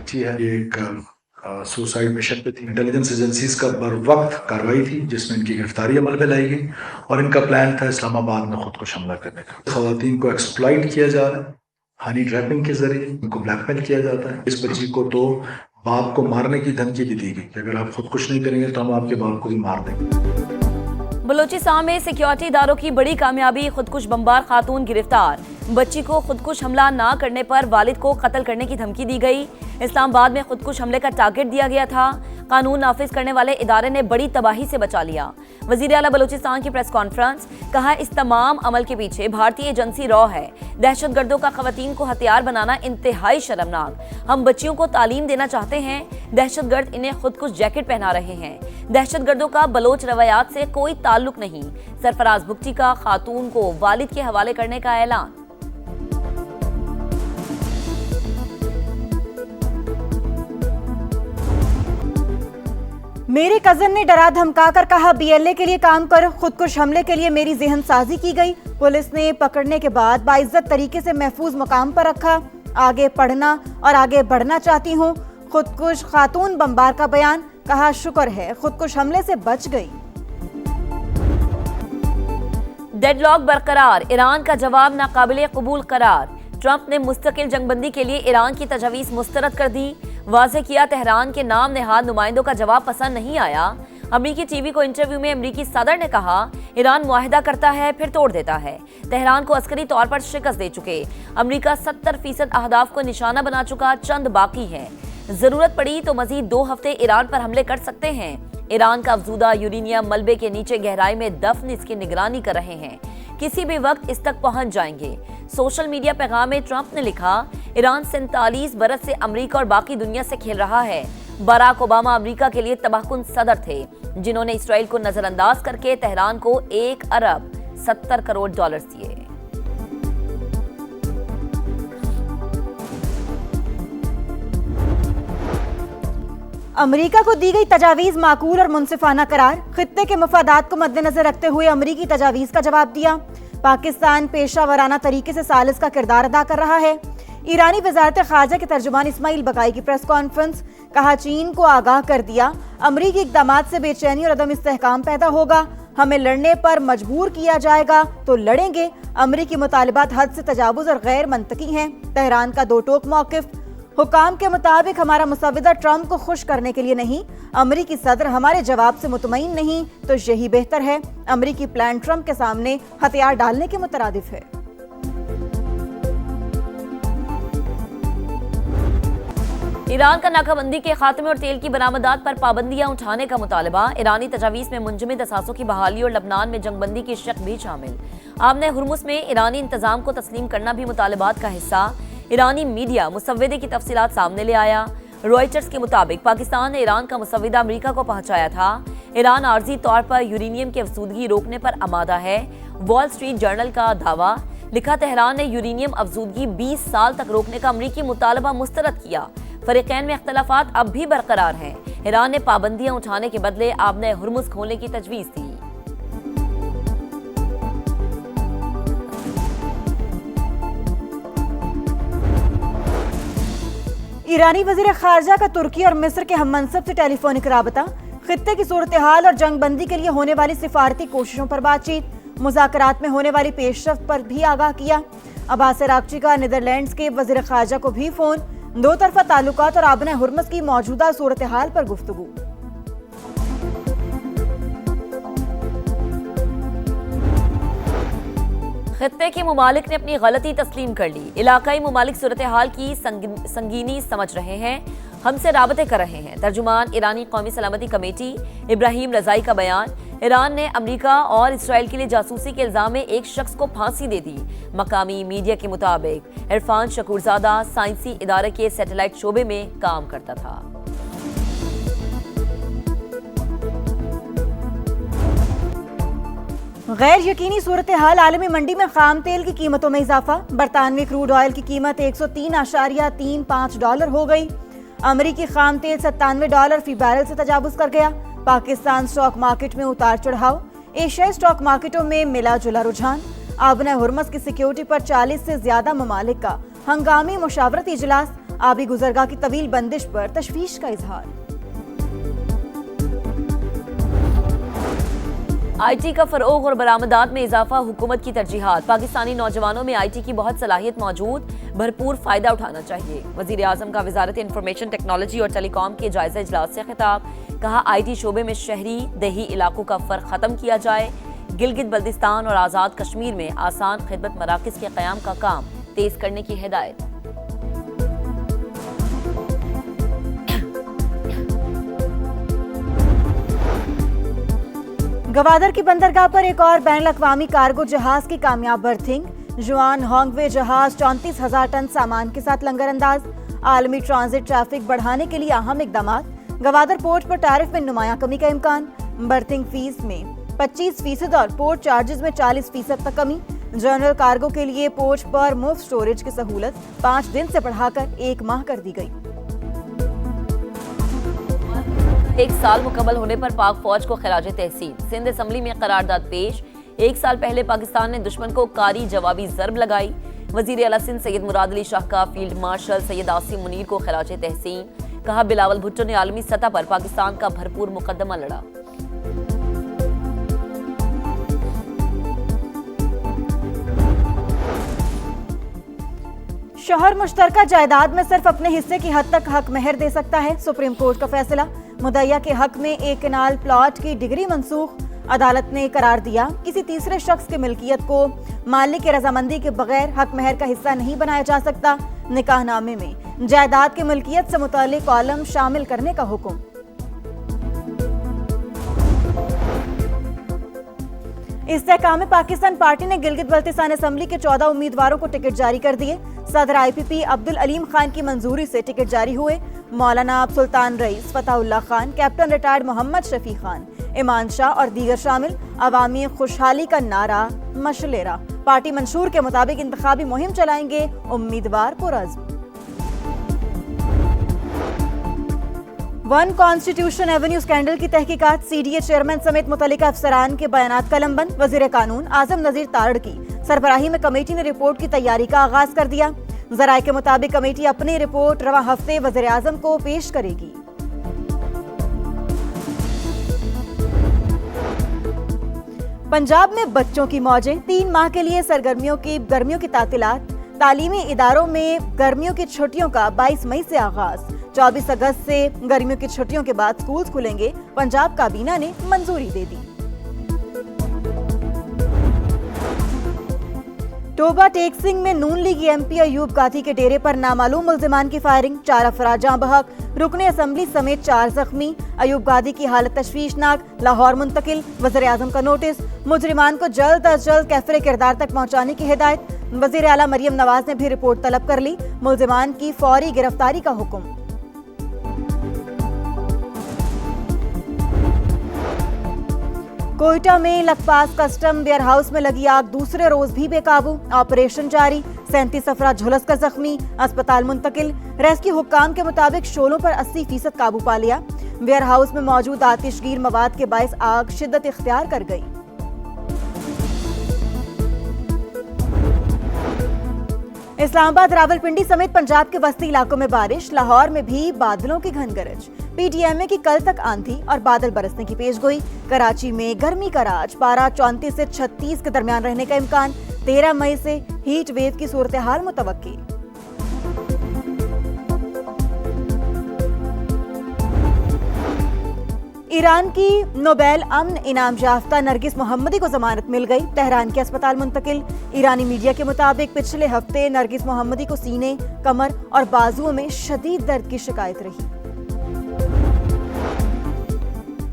बच्ची है, ये एक सुसाइड मिशन पे थी। इंटेलिजेंस एजेंसीज का बर वक्त कार्रवाई थी जिसमें इनकी गिरफ्तारी अमल में लाई गई और इनका प्लान था इस्लामाबाद में खुदकुश हमला करने का। खवातीन को एक्सप्लॉइट किया जा रहा है, हनी ट्रैपिंग के जरिए इनको ब्लैकमेल किया जाता है। इस बच्ची को तो बाप को मारने की धमकी भी दी गई कि अगर आप खुदकुश नहीं करेंगे तो हम आपके बाप को भी मार देंगे। बलूचिस्तान में सिक्योरिटी इदारों की बड़ी कामयाबी, खुदकुश बमबार खातून गिरफ्तार। बच्ची को खुदकुश हमला ना करने पर वालिद को कत्ल करने की धमकी दी गई। इस्लामाबाद में खुदकुश हमले का टारगेट दिया गया था। कानून नाफिज करने वाले इदारे ने बड़ी तबाही से बचा लिया। वजीर आला बलूचिस्तान की प्रेस कॉन्फ्रेंस, कहा इस तमाम अमल के पीछे भारतीय एजेंसी रॉ है। दहशतगर्दों का खवातीन को हथियार बनाना इंतहाई शर्मनाक। हम बच्चियों को तालीम देना चाहते हैं, दहशतगर्द इन्हें खुदकुश जैकेट पहना रहे हैं। दहशतगर्दों का बलोच रवायात से कोई ताल्लुक नहीं। सरफराज भुगटी का खातून को वालिद के हवाले करने का ऐलान। मेरे कजन ने डरा धमकाकर कहा बीएलए के लिए काम करो, खुदकुश हमले के लिए मेरी जहन साजी की गई। पुलिस ने पकड़ने के बाद बाइज्जत तरीके से महफूज मकाम पर रखा। आगे पढ़ना और आगे बढ़ना चाहती हूँ। खुदकुश खातून बमबार का बयान, कहा शुक्र है खुदकुश हमले से बच गई। डेडलॉक बरकरार, ईरान का जवाब नाकाबिले कबूल करार। ट्रंप ने मुस्तकिल जंगबंदी के लिए ईरान की तजवीज़ मुस्तरद कर दी। वाज़ेह किया तेहरान के नाम नेहाद नुमाइंदों का जवाब पसंद नहीं आया। अमरीकी टीवी को इंटरव्यू में अमरीकी सदर ने कहा ईरान मुआहिदा करता है फिर तोड़ देता है। तेहरान को अस्करी तौर पर शिकस्त दे चुके। अमरीका 70% अहदाफ को निशाना बना चुका, चंद बाकी है। जरूरत पड़ी तो मजीद 2 हफ्ते ईरान पर हमले कर सकते हैं। ईरान का अफजूदा यूरेनियम मलबे के नीचे गहराई में दफन इसकी निगरानी कर रहे हैं। किसी भी वक्त इस तक पहुंच जाएंगे। सोशल मीडिया पैगाम में ट्रंप ने लिखा ईरान 47 बरस से अमेरिका और बाकी दुनिया से खेल रहा है। बराक ओबामा अमेरिका के लिए तबाहकुन सदर थे जिन्होंने इसराइल को नजरअंदाज करके तेहरान को 1 अरब 70 करोड़ डॉलर दिए। अमेरिका को दी गई तजावीज माकूल और मुनसिफाना करार। खित्ते के मफादात को मद्देनजर रखते हुए अमेरिकी तजावीज का जवाब दिया। पाकिस्तान पेशा वराना तरीके से सालिस का किरदार अदा कर रहा है। ईरानी वजारत खारजा के तर्जुमान इस्माइल बकाई की प्रेस कॉन्फ्रेंस, कहा चीन को आगाह कर दिया अमरीकी इक़दामात से बेचैनी और अदम इस्तेहकाम पैदा होगा। हमें लड़ने पर मजबूर किया जाएगा तो लड़ेंगे। अमरीकी मुतालिबात हद से तजावुज़ और गैर मंतकी हैं। तेहरान का दो टोक मौक़िफ़, हुकाम के मुताबिक हमारा मुसविदा ट्रंप को खुश करने के लिए नहीं, अमरीकी सदर हमारे जवाब से मुतमईन नहीं तो यही बेहतर है। अमरीकी प्लान ट्रंप के सामने हथियार डालने के मुतरादिफ है। ईरान का नाकाबंदी के खात्मे और तेल की बरामदात पर पाबंदियां उठाने का मुतालबा। ईरानी तजावीज़ में मुंजमद असासों की बहाली और लबनान में जंगबंदी की शक भी शामिल। आमने हुर्मुस में ईरानी इंतजाम को तस्लीम करना भी मुतालबात का हिस्सा। ईरानी मीडिया मुसव्वदे की तफसीलात सामने ले आया। रॉयटर्स के मुताबिक पाकिस्तान ने ईरान का मुसव्वदा अमेरिका को पहुंचाया था। ईरान आर्जी तौर पर यूरेनियम की अफजूदगी रोकने पर आमादा है। वॉल स्ट्रीट जर्नल का दावा, लिखा तेहरान ने यूरेनियम अफजूदगी 20 साल तक रोकने का अमरीकी मुतालबा मुस्तरद किया। फरीकैन में इख्तलाफात अब भी बरकरार हैं। ईरान ने पाबंदियां उठाने के बदले आबने हुर्मुस खोलने की तजवीज़ दी। ईरानी वजीर खारजा का तुर्की और मिस्र के हम मनसब से टेलीफोनिक राबता। खित्ते की सूरत हाल और जंगबंदी के लिए होने वाली सिफारती कोशिशों पर बातचीत। मुज़ाकरात में होने वाली पेशरफ्त पर भी आगाह किया। अब्बास अरागची का नीदरलैंड्स के वजीर खारजा को भी फोन। दो तरफा ताल्लुकात और आबने हुर्मुस की मौजूदा सूरत हाल पर गुफ्तगू। खित्ते के मुमालिक ने अपनी गलती तस्लीम कर ली। इलाकाई मुमालिक सूरत हाल की संगीनी समझ रहे हैं, हमसे राबते कर रहे हैं। तर्जुमान ईरानी कौमी सलामती कमेटी इब्राहिम रजाई का बयान, ईरान ने अमेरिका और इसराइल के लिए जासूसी के इल्जाम में एक शख्स को फांसी दे दी। मकामी मीडिया के मुताबिक इरफान शकूरजादा साइंसी इदारे के सैटेलाइट शोबे में काम करता था। गैर यकीनी सूरत हाल, आलमी मंडी में खाम तेल की कीमतों में इजाफा। बरतानवी क्रूड ऑयल की कीमत 103.35 डॉलर हो गई। अमरीकी खाम तेल $97 फी बैरल से तजावुज कर गया। पाकिस्तान स्टॉक मार्केट में उतार चढ़ाव। एशियाई स्टॉक मार्केटों में मिला जुला रुझान। आबना हुर्मुस की सिक्योरिटी पर 40 से ज्यादा ममालिक का हंगामी मुशावरती इजलास। आबी गुजरगाह की तवील बंदिश पर तशवीश का इजहार। IT का फरोग और बरामदात में इजाफा हुकूमत की तरजीहात। पाकिस्तानी नौजवानों में IT की बहुत सलाहियत मौजूद, भरपूर फायदा उठाना चाहिए। वजीर आजम का वजारत इंफॉर्मेशन टेक्नोलॉजी और टेलीकॉम के जायजा इजलास से खिताब। कहा IT शोबे में शहरी देही इलाकों का फर्क खत्म किया जाए। गिलगित बल्तिस्तान और आज़ाद कश्मीर में आसान खिदमत मराकज के क़याम का काम तेज करने की हिदायत। गवादर की बंदरगाह पर एक और बैन अवी कार्गो जहाज की कामयाब बर्थिंग। जुआन होंगवे जहाज 34,000 टन सामान के साथ लंगर अंदाज। आलमी ट्रांजिट ट्रैफिक बढ़ाने के लिए अहम इकदाम। गवादर पोर्ट पर टैरिफ में नुमाया कमी का इम्कान। बर्थिंग फीस में 25% और पोर्ट चार्जेस में 40% तक कमी। जनरल कार्गो के लिए पोर्ट पर मुफ्त स्टोरेज की सहूलत 5 दिन से बढ़ाकर 1 माह कर दी गई। 1 साल मुकम्मल होने पर पाक फौज को खिराज तहसीन। सिंध असम्बली में करारदाद पेश। 1 साल पहले पाकिस्तान ने दुश्मन को कारी जवाबी जरब लगाई। वजीर आला सिंध सैयद मुराद अली शाह का फील्ड मार्शल सैयद आसिम मुनीर को खिराज तहसीन। कहा बिलावल भुट्टो ने आलमी सतह पर पाकिस्तान का भरपूर मुकदमा लड़ा। शोहर मुश्तरका जायदाद में सिर्फ अपने हिस्से की हद तक हक मेहर दे सकता है। सुप्रीम कोर्ट का फैसला। मुद्दइया के हक में एक कनाल प्लॉट की डिग्री मंसूख। अदालत ने करार दिया किसी तीसरे शख्स की मिल्कियत को मालिक की रजामंदी के बगैर हक मेहर का हिस्सा नहीं बनाया जा सकता। निकाहनामे में जायदाद की मिल्कियत से मुतालिक कॉलम शामिल करने का हुक्म। इस्तेहकाम पाकिस्तान पार्टी ने गिलगित बल्तिस्तान असम्बली के 14 उम्मीदवारों को टिकट जारी कर दिए। सदर IPP अब्दुल अलीम खान की मंजूरी से टिकट जारी हुए। मौलाना सुल्तान rice, फताहुल्लाह Khan, captain retired Mohammad Shafi Khan, इमान शाह और दीगर शामिल। अवामी खुशहाली का नारा मशलेरा। पार्टी मंशूर के मुताबिक इंतखाबी मुहिम चलाएंगे। उम्मीदवार पुरअज़्म। वन कॉन्स्टिट्यूशन एवेन्यू स्कैंडल की तहकीकात। CDA चेयरमैन समेत मुतल्लिका अफसरान के बयानात कलमबंद। वजीर कानून आजम नजीर तारड़ की सरबराही में कमेटी ने रिपोर्ट की तैयारी का आगाज कर दिया। जराये के मुताबिक कमेटी अपनी रिपोर्ट रवा हफ्ते वजीर आजम को पेश करेगी। पंजाब में बच्चों की मौजें। 3 माह के लिए गर्मियों की तातीलात। तालीमी इदारों में गर्मियों की छुट्टियों का 22 मई से आगाज। 24 अगस्त से गर्मियों की छुट्टियों के बाद स्कूल खुलेंगे। पंजाब काबीना ने मंजूरी दे दी। टोबा टेक्सिंग में नून लीग MP अयूब गाथी के डेरे पर नामालूम मुल्जिमान की फायरिंग। 4 अफराद जाँ बहक। रुकने असम्बली समेत 4 जख्मी। अयूब गादी की हालत तशवीशनाक। लाहौर मुंतकिल। वज़ीर आज़म का नोटिस। मुजरिमान को जल्द अज जल्द कैफरे किरदार तक पहुँचाने की हिदायत। वज़ीर आला मरियम नवाज ने भी रिपोर्ट तलब कर ली। मुल्जिमान की फौरी गिरफ्तारी का हुक्म। कोयटा में लखपास कस्टम वेयर हाउस में लगी आग दूसरे रोज भी बेकाबू। ऑपरेशन जारी। 37 अफराद झुलस कर जख्मी। अस्पताल मुंतकिल। रेस्क्यू हुक्काम के मुताबिक शोलों पर 80% काबू पा लिया। वेयर हाउस में मौजूद आतिशगीर मवाद के बायस आग शिद्दत इख्तियार कर गई। इस्लामाबाद, रावलपिंडी समेत पंजाब के वस्ती इलाकों में बारिश। लाहौर में भी बादलों की घन गरज। PTMA की कल तक आंधी और बादल बरसने की पेशगोई। कराची में गर्मी का राज। पारा 34 से 36 के दरमियान रहने का इम्कान। 13 मई से हीट वेव की सूरत हाल मुतवक्की। ईरान की नोबेल अमन इनाम याफ्ता नरगिस मोहम्मदी को जमानत मिल गई। तेहरान के अस्पताल मुंतकिल। ईरानी मीडिया के मुताबिक पिछले हफ्ते नरगिस मोहम्मदी को सीने, कमर और बाजुओं में शदीद दर्द की शिकायत रही।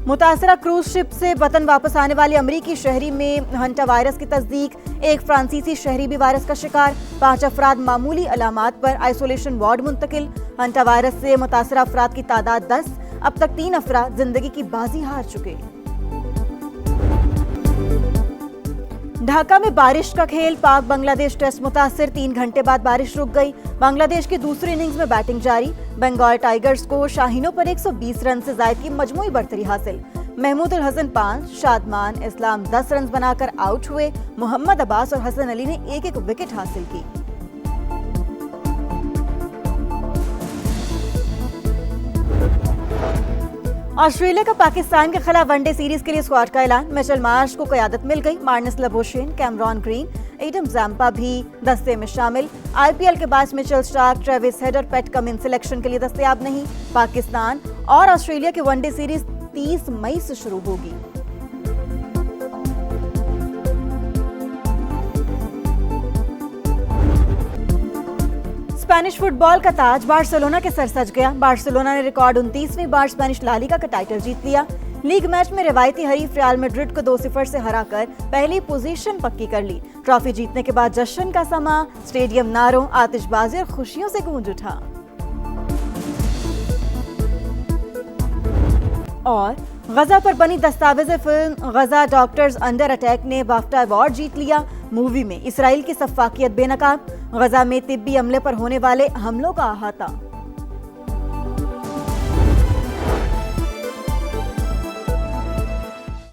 मुतासरा क्रूज शिप से वतन वापस आने वाले अमरीकी शहरी में हंटा वायरस की तस्दीक। एक फ्रांसीसी शहरी भी वायरस का शिकार। 5 अफराद मामूली अलामात पर आइसोलेशन वार्ड मुंतकिल। हंटा वायरस से मुतासरा अफराद की तादाद 10। अब तक 3 अफराद जिंदगी की बाजी हार चुके। ढाका में बारिश का खेल। पाक बांग्लादेश टेस्ट मुतासिर। 3 घंटे बाद बारिश रुक गई। बांग्लादेश की दूसरी इनिंग्स में बैटिंग जारी। बंगाल टाइगर्स को शाहीनों पर 120 रन से जायद की मजमूई बढ़तरी हासिल। महमूद उल हसन 5, शादमान इस्लाम 10 रन बनाकर आउट हुए। मोहम्मद अब्बास और हसन अली ने एक-एक विकेट हासिल की। ऑस्ट्रेलिया का पाकिस्तान के खिलाफ वनडे सीरीज के लिए स्क्वाड का ऐलान। मिचेल मार्श को क़यादत मिल गई। Marnus Labuschagne, Cameron Green, Adam Zampa भी दस्ते में शामिल। आईपीएल के बाद मिचेल स्टार्क, ट्रेविस हेड और पैट कमिंस सिलेक्शन के लिए दस्तयाब नहीं। पाकिस्तान और ऑस्ट्रेलिया की वनडे सीरीज 30 मई से शुरू होगी। स्पेनिश फुटबॉल का ताज बार्सिलोना के सर सज गया। बार्सिलोना ने रिकॉर्ड 29वीं बार स्पेनिश ला लीगा का टाइटल जीत लिया। लीग मैच में रिवायती हरीफ रियल मैड्रिड को 2-0 से हराकर पहली पोजीशन पक्की कर ली। ट्रॉफी जीतने के बाद जश्न का समा, स्टेडियम नारों, आतिशबाजी और खुशियों से गूंज उठा। और गजा पर बनी दस्तावेज़ फिल्म गजा डॉक्टर्स अंडर अटैक ने बाफ्टा अवार्ड जीत लिया। मूवी में इसराइल की सफाकियत बेनकाब। गजा में तिब्बी अमले पर होने वाले हमलों का अहाता।